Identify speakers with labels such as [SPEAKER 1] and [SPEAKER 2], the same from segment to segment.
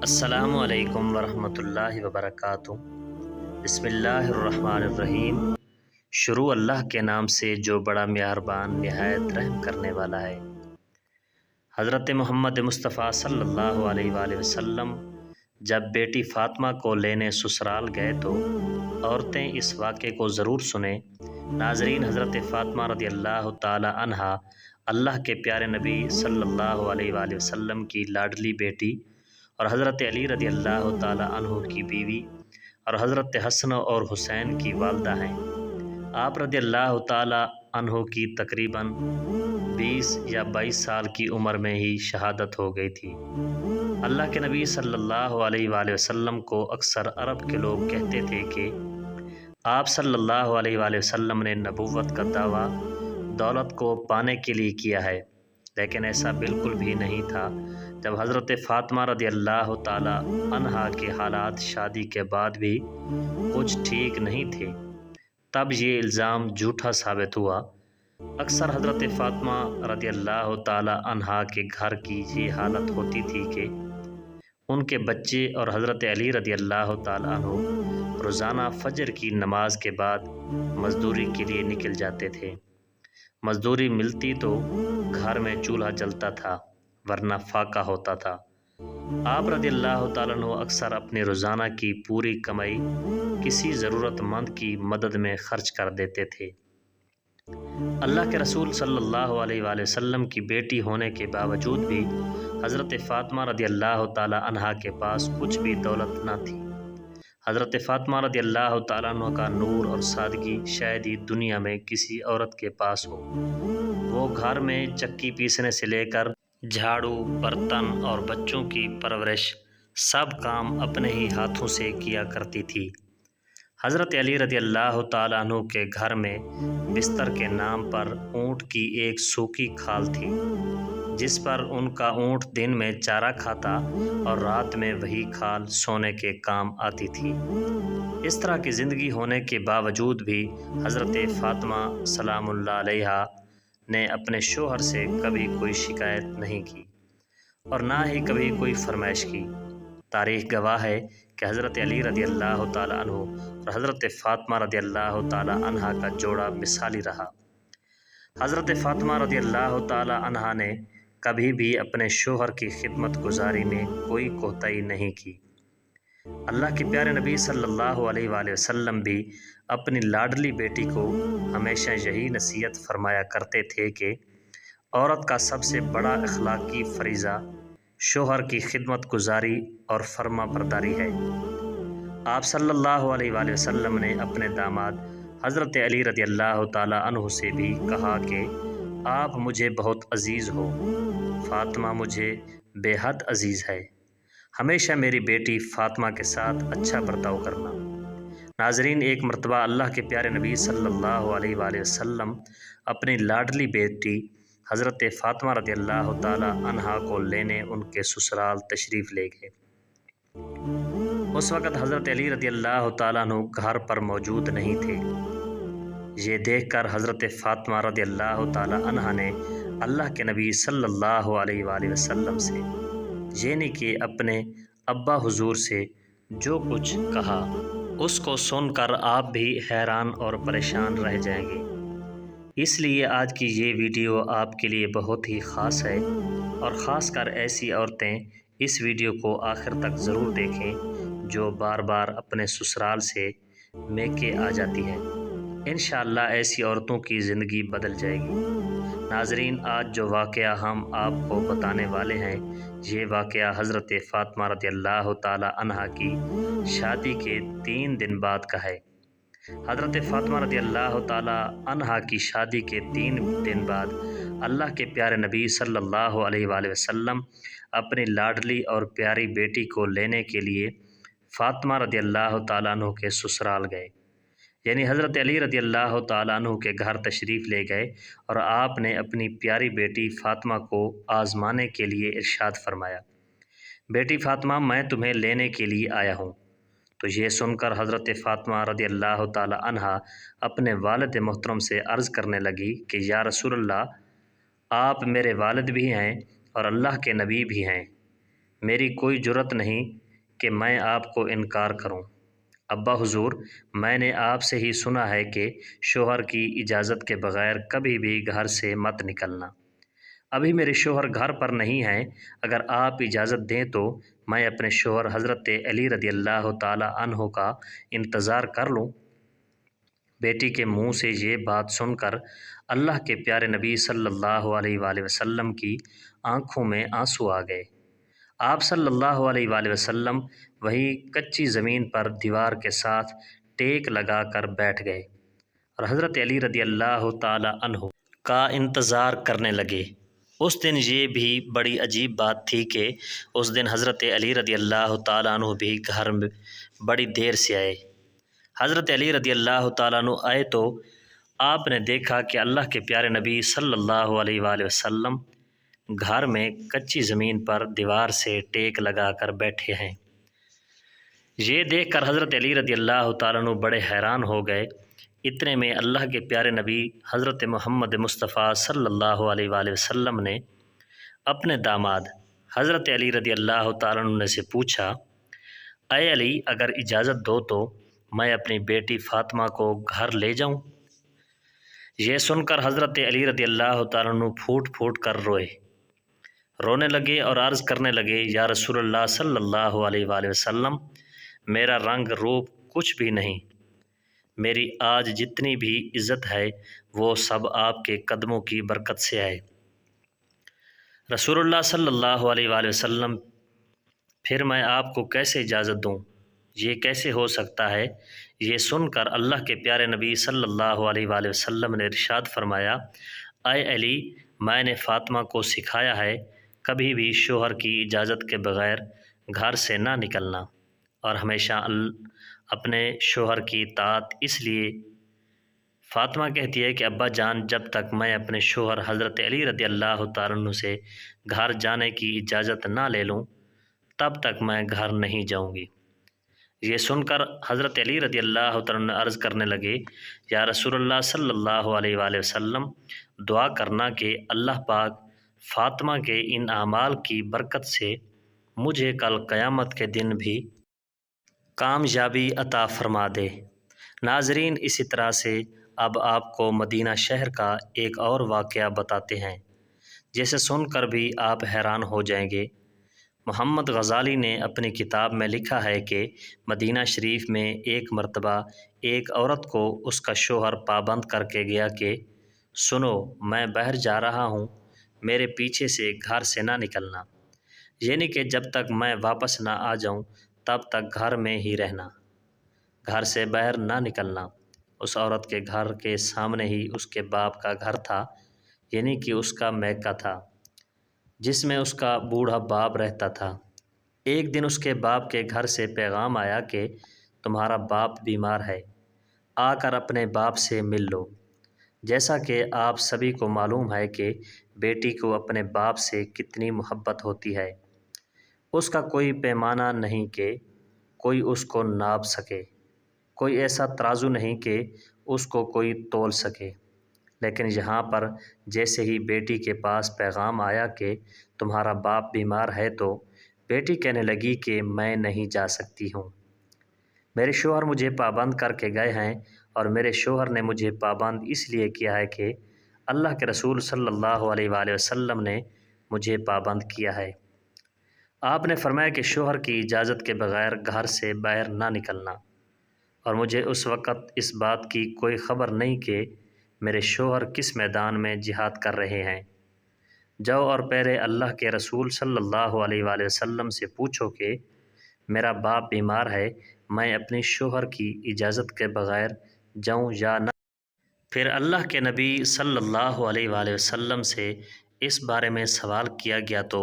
[SPEAKER 1] السلام علیکم ورحمۃ اللہ وبرکاتہ۔ بسم اللہ الرحمن الرحیم۔ شروع اللہ کے نام سے جو بڑا مہربان نہایت رحم کرنے والا ہے۔ حضرت محمد مصطفیٰ صلی اللہ علیہ وآلہ وسلم جب بیٹی فاطمہ کو لینے سسرال گئے تو عورتیں اس واقعے کو ضرور سنیں۔ ناظرین، حضرت فاطمہ رضی اللہ تعالی عنہا اللہ کے پیارے نبی صلی اللہ علیہ وآلہ وسلم کی لاڈلی بیٹی اور حضرت علی رضی اللہ تعالی عنہ کی بیوی اور حضرت حسن اور حسین کی والدہ ہیں۔ آپ رضی اللہ تعالی عنہ کی تقریباً 20 یا 22 سال کی عمر میں ہی شہادت ہو گئی تھی۔ اللہ کے نبی صلی اللہ علیہ وآلہ وسلم کو اکثر عرب کے لوگ کہتے تھے کہ آپ صلی اللہ علیہ وآلہ وسلم نے نبوت کا دعویٰ دولت کو پانے کے لیے کیا ہے، لیکن ایسا بالکل بھی نہیں تھا۔ جب حضرت فاطمہ رضی اللہ تعالی عنہا کے حالات شادی کے بعد بھی کچھ ٹھیک نہیں تھے، تب یہ الزام جھوٹا ثابت ہوا۔ اکثر حضرت فاطمہ رضی اللہ تعالی عنہا کے گھر کی یہ حالت ہوتی تھی کہ ان کے بچے اور حضرت علی رضی اللہ تعالی عنہ روزانہ فجر کی نماز کے بعد مزدوری کے لیے نکل جاتے تھے۔ مزدوری ملتی تو گھر میں چولہا جلتا تھا، ورنہ فاقہ ہوتا تھا۔ آپ رضی اللہ تعالیٰ عنہ اکثر اپنی روزانہ کی پوری کمائی کسی ضرورت مند کی مدد میں خرچ کر دیتے تھے۔ اللہ کے رسول صلی اللہ علیہ وآلہ وسلم کی بیٹی ہونے کے باوجود بھی حضرت فاطمہ رضی اللہ تعالیٰ عنہا کے پاس کچھ بھی دولت نہ تھی۔ حضرت فاطمہ رضی اللہ تعالیٰ عنہ کا نور اور سادگی شاید ہی دنیا میں کسی عورت کے پاس ہو۔ وہ گھر میں چکی پیسنے سے لے کر جھاڑو، برتن اور بچوں کی پرورش سب کام اپنے ہی ہاتھوں سے کیا کرتی تھی۔ حضرت علی رضی اللہ تعالیٰ عنہ کے گھر میں بستر کے نام پر اونٹ کی ایک سوکھی کھال تھی، جس پر ان کا اونٹ دن میں چارہ کھاتا اور رات میں وہی کھال سونے کے کام آتی تھی۔ اس طرح کی زندگی ہونے کے باوجود بھی حضرت فاطمہ سلام اللہ علیہا نے اپنے شوہر سے کبھی کوئی شکایت نہیں کی اور نہ ہی کبھی کوئی فرمائش کی۔ تاریخ گواہ ہے کہ حضرت علی رضی اللہ تعالی عنہ اور حضرت فاطمہ رضی اللہ تعالی عنہا کا جوڑا مثالی رہا۔ حضرت فاطمہ رضی اللہ تعالی عنہا نے کبھی بھی اپنے شوہر کی خدمت گزاری میں کوئی کوتاہی نہیں کی۔ اللہ کے پیارے نبی صلی اللہ علیہ وآلہ وسلم بھی اپنی لاڈلی بیٹی کو ہمیشہ یہی نصیحت فرمایا کرتے تھے کہ عورت کا سب سے بڑا اخلاقی فریضہ شوہر کی خدمت گزاری اور فرما برداری ہے۔ آپ صلی اللہ علیہ وآلہ وسلم نے اپنے داماد حضرت علی رضی اللہ تعالی عنہ سے بھی کہا کہ آپ مجھے بہت عزیز ہو، فاطمہ مجھے بے حد عزیز ہے، ہمیشہ میری بیٹی فاطمہ کے ساتھ اچھا برتاؤ کرنا۔ ناظرین، ایک مرتبہ اللہ کے پیارے نبی صلی اللہ علیہ وآلہ وسلم اپنی لاڈلی بیٹی حضرت فاطمہ رضی اللہ تعالی عنہا کو لینے ان کے سسرال تشریف لے گئے۔ اس وقت حضرت علی رضی اللہ تعالیٰ عنہ گھر پر موجود نہیں تھے۔ یہ دیکھ کر حضرت فاطمہ رضی اللہ تعالی عنہا نے اللہ کے نبی صلی اللہ علیہ وآلہ وسلم سے، یعنی کہ اپنے ابا حضور سے جو کچھ کہا اس کو سن کر آپ بھی حیران اور پریشان رہ جائیں گے۔ اس لیے آج کی یہ ویڈیو آپ کے لیے بہت ہی خاص ہے، اور خاص کر ایسی عورتیں اس ویڈیو کو آخر تک ضرور دیکھیں جو بار بار اپنے سسرال سے میکے آ جاتی ہیں۔ انشاءاللہ ایسی عورتوں کی زندگی بدل جائے گی۔ ناظرین، آج جو واقعہ ہم آپ کو بتانے والے ہیں، یہ واقعہ حضرت فاطمہ رضی اللہ تعالی عنہا کی شادی کے 3 دن بعد کا ہے۔ حضرت فاطمہ رضی اللہ تعالی عنہا کی شادی کے 3 دن بعد اللہ کے پیارے نبی صلی اللہ علیہ وآلہ وسلم اپنی لاڈلی اور پیاری بیٹی کو لینے کے لیے فاطمہ رضی اللہ تعالیٰ عنہ کے سسرال گئے، یعنی حضرت علی رضی اللہ تعالیٰ عنہ کے گھر تشریف لے گئے، اور آپ نے اپنی پیاری بیٹی فاطمہ کو آزمانے کے لیے ارشاد فرمایا، بیٹی فاطمہ، میں تمہیں لینے کے لیے آیا ہوں۔ تو یہ سن کر حضرت فاطمہ رضی اللہ تعالی عنہا اپنے والد محترم سے عرض کرنے لگی کہ یا رسول اللہ، آپ میرے والد بھی ہیں اور اللہ کے نبی بھی ہیں، میری کوئی جرت نہیں کہ میں آپ کو انکار کروں۔ ابا حضور، میں نے آپ سے ہی سنا ہے کہ شوہر کی اجازت کے بغیر کبھی بھی گھر سے مت نکلنا۔ ابھی میرے شوہر گھر پر نہیں ہیں، اگر آپ اجازت دیں تو میں اپنے شوہر حضرت علی رضی اللہ تعالی عنہ کا انتظار کر لوں۔ بیٹی کے منہ سے یہ بات سن کر اللہ کے پیارے نبی صلی اللہ علیہ وآلہ وسلم کی آنکھوں میں آنسو آ گئے۔ آپ صلی اللہ علیہ وآلہ وسلم وہی کچی زمین پر دیوار کے ساتھ ٹیک لگا کر بیٹھ گئے اور حضرت علی رضی اللہ تعالی عنہ کا انتظار کرنے لگے۔ اس دن یہ بھی بڑی عجیب بات تھی کہ اس دن حضرت علی رضی اللہ تعالی عنہ بھی گھر میں بڑی دیر سے آئے۔ حضرت علی رضی اللہ تعالیٰ عنہ آئے تو آپ نے دیکھا کہ اللہ کے پیارے نبی صلی اللہ علیہ وآلہ وسلم گھر میں کچی زمین پر دیوار سے ٹیک لگا کر بیٹھے ہیں۔ یہ دیکھ کر حضرت علی رضی اللہ تعالیٰ عنہ بڑے حیران ہو گئے۔ اتنے میں اللہ کے پیارے نبی حضرت محمد مصطفیٰ صلی اللہ علیہ وآلہ وسلم نے اپنے داماد حضرت علی رضی اللہ تعالیٰ عنہ سے پوچھا، اے علی، اگر اجازت دو تو میں اپنی بیٹی فاطمہ کو گھر لے جاؤں؟ یہ سن کر حضرت علی رضی اللہ تعالیٰ عنہ پھوٹ پھوٹ کر رونے لگے اور عرض کرنے لگے، یا رسول اللہ صلی اللہ علیہ وآلہ وسلم، میرا رنگ روپ کچھ بھی نہیں، میری آج جتنی بھی عزت ہے وہ سب آپ کے قدموں کی برکت سے ہے۔ رسول اللہ صلی اللہ علیہ وآلہ وسلم، پھر میں آپ کو کیسے اجازت دوں؟ یہ کیسے ہو سکتا ہے؟ یہ سن کر اللہ کے پیارے نبی صلی اللہ علیہ وآلہ وسلم نے ارشاد فرمایا، اے علی، میں نے فاطمہ کو سکھایا ہے کبھی بھی شوہر کی اجازت کے بغیر گھر سے نہ نکلنا اور ہمیشہ اپنے شوہر کی اطاعت۔ اس لیے فاطمہ کہتی ہے کہ ابا جان، جب تک میں اپنے شوہر حضرت علی رضی اللہ تعالیٰ عنہ سے گھر جانے کی اجازت نہ لے لوں تب تک میں گھر نہیں جاؤں گی۔ یہ سن کر حضرت علی رضی اللہ تعالیٰ عنہ عرض کرنے لگے، یا رسول اللہ صلی اللہ علیہ وآلہ وسلم، دعا کرنا کہ اللہ پاک فاطمہ کے ان اعمال کی برکت سے مجھے کل قیامت کے دن بھی کامیابی عطا فرما دے۔ ناظرین، اسی طرح سے اب آپ کو مدینہ شہر کا ایک اور واقعہ بتاتے ہیں جسے سن کر بھی آپ حیران ہو جائیں گے۔ محمد غزالی نے اپنی کتاب میں لکھا ہے کہ مدینہ شریف میں ایک مرتبہ ایک عورت کو اس کا شوہر پابند کر کے گیا کہ سنو، میں باہر جا رہا ہوں، میرے پیچھے سے گھر سے نہ نکلنا، یعنی کہ جب تک میں واپس نہ آ جاؤں تب تک گھر میں ہی رہنا، گھر سے باہر نہ نکلنا۔ اس عورت کے گھر کے سامنے ہی اس کے باپ کا گھر تھا، یعنی کہ اس کا میکہ تھا، جس میں اس کا بوڑھا باپ رہتا تھا۔ ایک دن اس کے باپ کے گھر سے پیغام آیا کہ تمہارا باپ بیمار ہے، آ کر اپنے باپ سے مل لو۔ جیسا کہ آپ سبھی کو معلوم ہے کہ بیٹی کو اپنے باپ سے کتنی محبت ہوتی ہے، اس کا کوئی پیمانہ نہیں کہ کوئی اس کو ناپ سکے، کوئی ایسا ترازو نہیں کہ اس کو کوئی تول سکے۔ لیکن یہاں پر جیسے ہی بیٹی کے پاس پیغام آیا کہ تمہارا باپ بیمار ہے تو بیٹی کہنے لگی کہ میں نہیں جا سکتی ہوں، میرے شوہر مجھے پابند کر کے گئے ہیں، اور میرے شوہر نے مجھے پابند اس لیے کیا ہے کہ اللہ کے رسول صلی اللہ علیہ وآلہ وسلم نے مجھے پابند کیا ہے۔ آپ نے فرمایا کہ شوہر کی اجازت کے بغیر گھر سے باہر نہ نکلنا، اور مجھے اس وقت اس بات کی کوئی خبر نہیں کہ میرے شوہر کس میدان میں جہاد کر رہے ہیں۔ جاؤ اور پہلے اللہ کے رسول صلی اللہ علیہ وآلہ وسلم سے پوچھو کہ میرا باپ بیمار ہے، میں اپنے شوہر کی اجازت کے بغیر جاؤں یا نہ۔ پھر اللہ کے نبی صلی اللہ علیہ وآلہ وسلم سے اس بارے میں سوال کیا گیا تو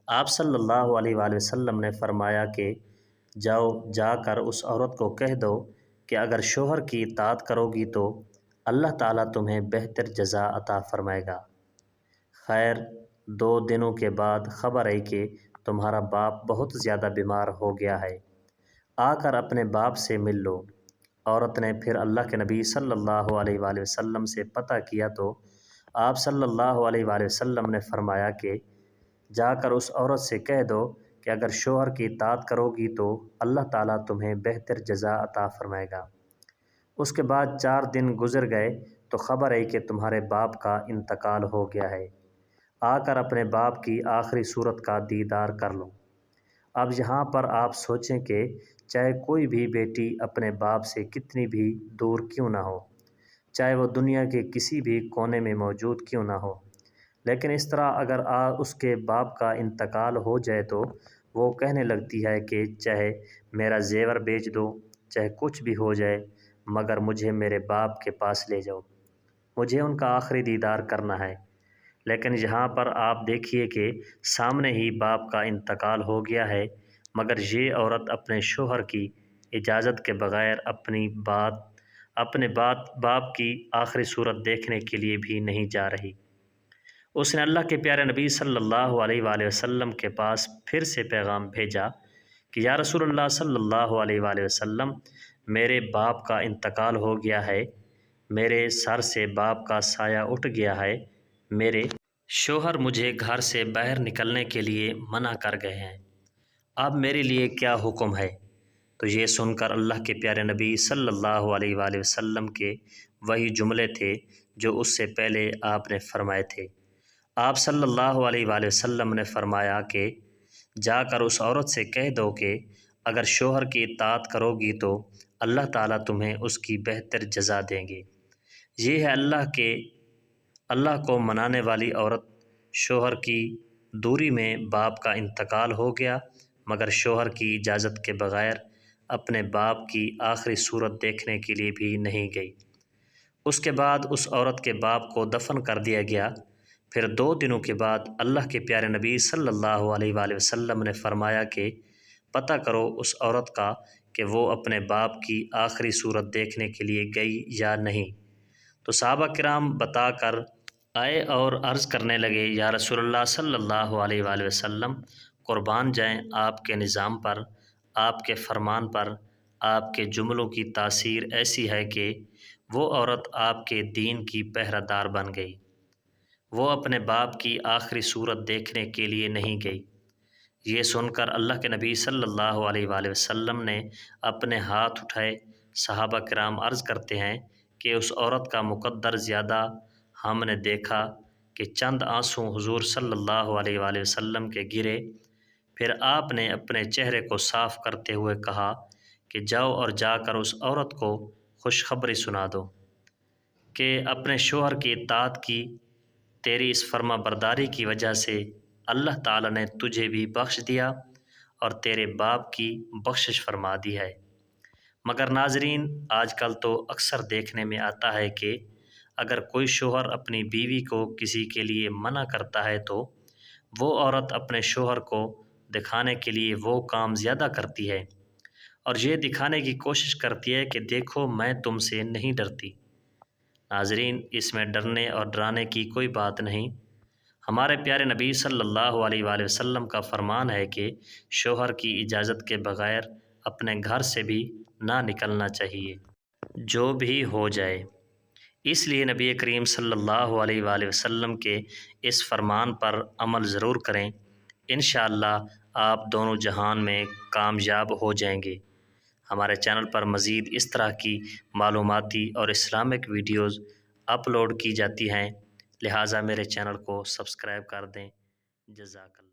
[SPEAKER 1] آپ صلی اللہ علیہ وآلہ وسلم نے فرمایا کہ جاؤ، جا کر اس عورت کو کہہ دو کہ اگر شوہر کی اطاعت کرو گی تو اللہ تعالیٰ تمہیں بہتر جزا عطا فرمائے گا۔ خیر، 2 دنوں کے بعد خبر آئی کہ تمہارا باپ بہت زیادہ بیمار ہو گیا ہے، آ کر اپنے باپ سے مل لو۔ عورت نے پھر اللہ کے نبی صلی اللہ علیہ وآلہ وسلم سے پتہ کیا تو آپ صلی اللہ علیہ وآلہ وسلم نے فرمایا کہ جا کر اس عورت سے کہہ دو کہ اگر شوہر کی اطاعت کرو گی تو اللہ تعالیٰ تمہیں بہتر جزا عطا فرمائے گا۔ اس کے بعد 4 دن گزر گئے تو خبر آئی کہ تمہارے باپ کا انتقال ہو گیا ہے، آ کر اپنے باپ کی آخری صورت کا دیدار کر لو۔ اب یہاں پر آپ سوچیں کہ چاہے کوئی بھی بیٹی اپنے باپ سے کتنی بھی دور کیوں نہ ہو، چاہے وہ دنیا کے کسی بھی کونے میں موجود کیوں نہ ہو، لیکن اس طرح اگر اس کے باپ کا انتقال ہو جائے تو وہ کہنے لگتی ہے کہ چاہے میرا زیور بیچ دو، چاہے کچھ بھی ہو جائے، مگر مجھے میرے باپ کے پاس لے جاؤ، مجھے ان کا آخری دیدار کرنا ہے۔ لیکن یہاں پر آپ دیکھیے کہ سامنے ہی باپ کا انتقال ہو گیا ہے، مگر یہ عورت اپنے شوہر کی اجازت کے بغیر اپنے باپ کی آخری صورت دیکھنے کے لیے بھی نہیں جا رہی۔ اس نے اللہ کے پیارے نبی صلی اللہ علیہ وآلہ وسلم کے پاس پھر سے پیغام بھیجا کہ یا رسول اللہ صلی اللہ علیہ وآلہ وسلم، میرے باپ کا انتقال ہو گیا ہے، میرے سر سے باپ کا سایہ اٹھ گیا ہے، میرے شوہر مجھے گھر سے باہر نکلنے کے لیے منع کر گئے ہیں، اب میرے لیے کیا حکم ہے؟ تو یہ سن کر اللہ کے پیارے نبی صلی اللہ علیہ وآلہ وسلم کے وہی جملے تھے جو اس سے پہلے آپ نے فرمائے تھے۔ آپ صلی اللہ علیہ وآلہ وسلم نے فرمایا کہ جا کر اس عورت سے کہہ دو کہ اگر شوہر کی اطاعت کرو گی تو اللہ تعالیٰ تمہیں اس کی بہتر جزا دیں گے۔ یہ ہے اللہ کو منانے والی عورت۔ شوہر کی دوری میں باپ کا انتقال ہو گیا، مگر شوہر کی اجازت کے بغیر اپنے باپ کی آخری صورت دیکھنے کے لیے بھی نہیں گئی۔ اس کے بعد اس عورت کے باپ کو دفن کر دیا گیا۔ پھر 2 دنوں کے بعد اللہ کے پیارے نبی صلی اللہ علیہ وآلہ وسلم نے فرمایا کہ پتہ کرو اس عورت کا کہ وہ اپنے باپ کی آخری صورت دیکھنے کے لیے گئی یا نہیں۔ تو صحابہ کرام بتا کر آئے اور عرض کرنے لگے، یا رسول اللہ صلی اللہ علیہ وآلہ وسلم، قربان جائیں آپ کے نظام پر، آپ کے فرمان پر، آپ کے جملوں کی تاثیر ایسی ہے کہ وہ عورت آپ کے دین کی پہرہ دار بن گئی، وہ اپنے باپ کی آخری صورت دیکھنے کے لیے نہیں گئی۔ یہ سن کر اللہ کے نبی صلی اللہ علیہ وآلہ وسلم نے اپنے ہاتھ اٹھائے۔ صحابہ کرام عرض کرتے ہیں کہ اس عورت کا مقدر زیادہ ہم نے دیکھا کہ چند آنسو حضور صلی اللہ علیہ وآلہ وسلم کے گرے۔ پھر آپ نے اپنے چہرے کو صاف کرتے ہوئے کہا کہ جاؤ اور جا کر اس عورت کو خوشخبری سنا دو کہ اپنے شوہر کی اطاعت کی، تیری اس فرما برداری کی وجہ سے اللہ تعالیٰ نے تجھے بھی بخش دیا اور تیرے باپ کی بخشش فرما دی ہے۔ مگر ناظرین، آج کل تو اکثر دیکھنے میں آتا ہے کہ اگر کوئی شوہر اپنی بیوی کو کسی کے لیے منع کرتا ہے تو وہ عورت اپنے شوہر کو دکھانے کے لیے وہ کام زیادہ کرتی ہے اور یہ دکھانے کی کوشش کرتی ہے کہ دیکھو میں تم سے نہیں ڈرتی۔ ناظرین، اس میں ڈرنے اور ڈرانے کی کوئی بات نہیں۔ ہمارے پیارے نبی صلی اللہ علیہ وآلہ وسلم کا فرمان ہے کہ شوہر کی اجازت کے بغیر اپنے گھر سے بھی نہ نکلنا چاہیے، جو بھی ہو جائے۔ اس لیے نبی کریم صلی اللہ علیہ وآلہ وسلم کے اس فرمان پر عمل ضرور کریں، انشاءاللہ آپ دونوں جہان میں کامیاب ہو جائیں گے۔ ہمارے چینل پر مزید اس طرح کی معلوماتی اور اسلامک ویڈیوز اپلوڈ کی جاتی ہیں، لہٰذا میرے چینل کو سبسکرائب کر دیں۔ جزاک اللہ۔